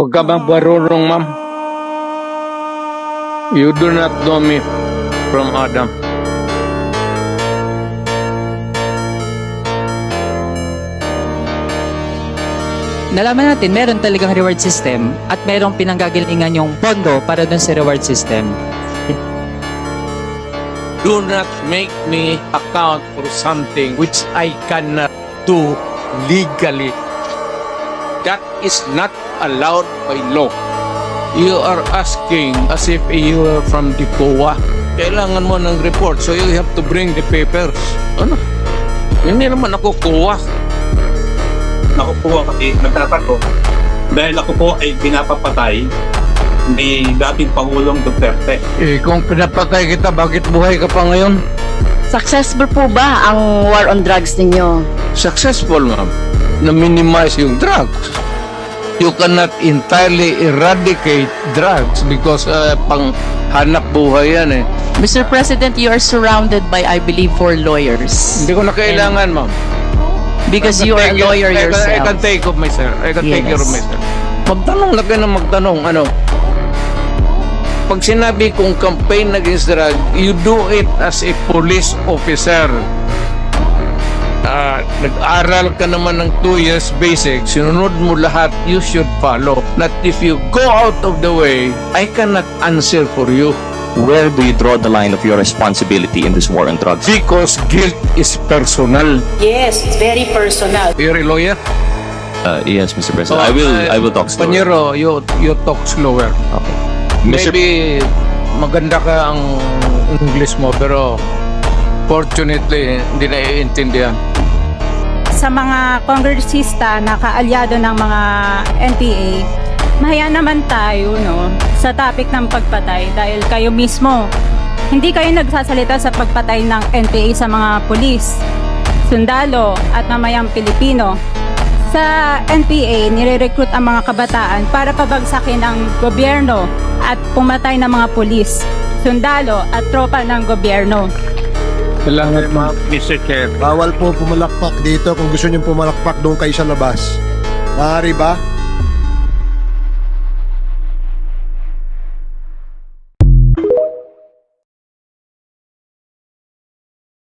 Huwag ka bang barurong, ma'am? You do not know me from Adam. Nalaman natin meron talagang reward system at merong pinanggagalingan yung pondo para dun sa reward system. Do not make me account for something which I cannot do legally. That is not allowed by law. You are asking as if you are from the COA. Kailangan mo ng report, so you have to bring the papers. Ano? Hindi naman ako COA. Ako po kasi nagtatanong dahil ako po ay pinapapatay ni dating Pangulong Duterte. Kung pinapatay kita, bakit buhay ka pa ngayon? Successful po ba ang war on drugs ninyo? Successful, ma'am. Na-minimize yung drugs. You cannot entirely eradicate drugs because pang hanap buhay yan eh. Mr. President, you are surrounded by, I believe, 4 lawyers. Hindi ko na kailangan, ma'am. Because you are a lawyer I yourself. can take of myself. I can take care of Yes. myself. Magtanong na kayo na magtanong. Ano? Pag sinabi kong campaign against drug, you do it as a police officer. Nag-aral ka naman ng 2 years basic, sinunod mo lahat, you should follow. Not if you go out of the way, I cannot answer for you. Where do you draw the line of your responsibility in this war on drugs? Because guilt is personal. Yes, it's very personal. You're a lawyer? Yes, Mr. President. I will talk slower. Panyero, you talk slower. Okay. Mr. Maybe maganda ka ang English mo, pero fortunately, hindi naiintindihan. Sa mga kongresista na kaalyado ng mga NPA, mahaya naman tayo sa topic ng pagpatay dahil kayo mismo, hindi kayo nagsasalita sa pagpatay ng NPA sa mga pulis, sundalo at mamayang Pilipino. Sa NPA, nire-recruit ang mga kabataan para pabagsakin ang gobyerno at pumatay ng mga pulis, sundalo at tropa ng gobyerno. Salamat, ma'am, Mr. Chair. Bawal po pumalakpak dito. Kung gusto niyo pumalakpak, doon kayo sa labas. Maaari ba?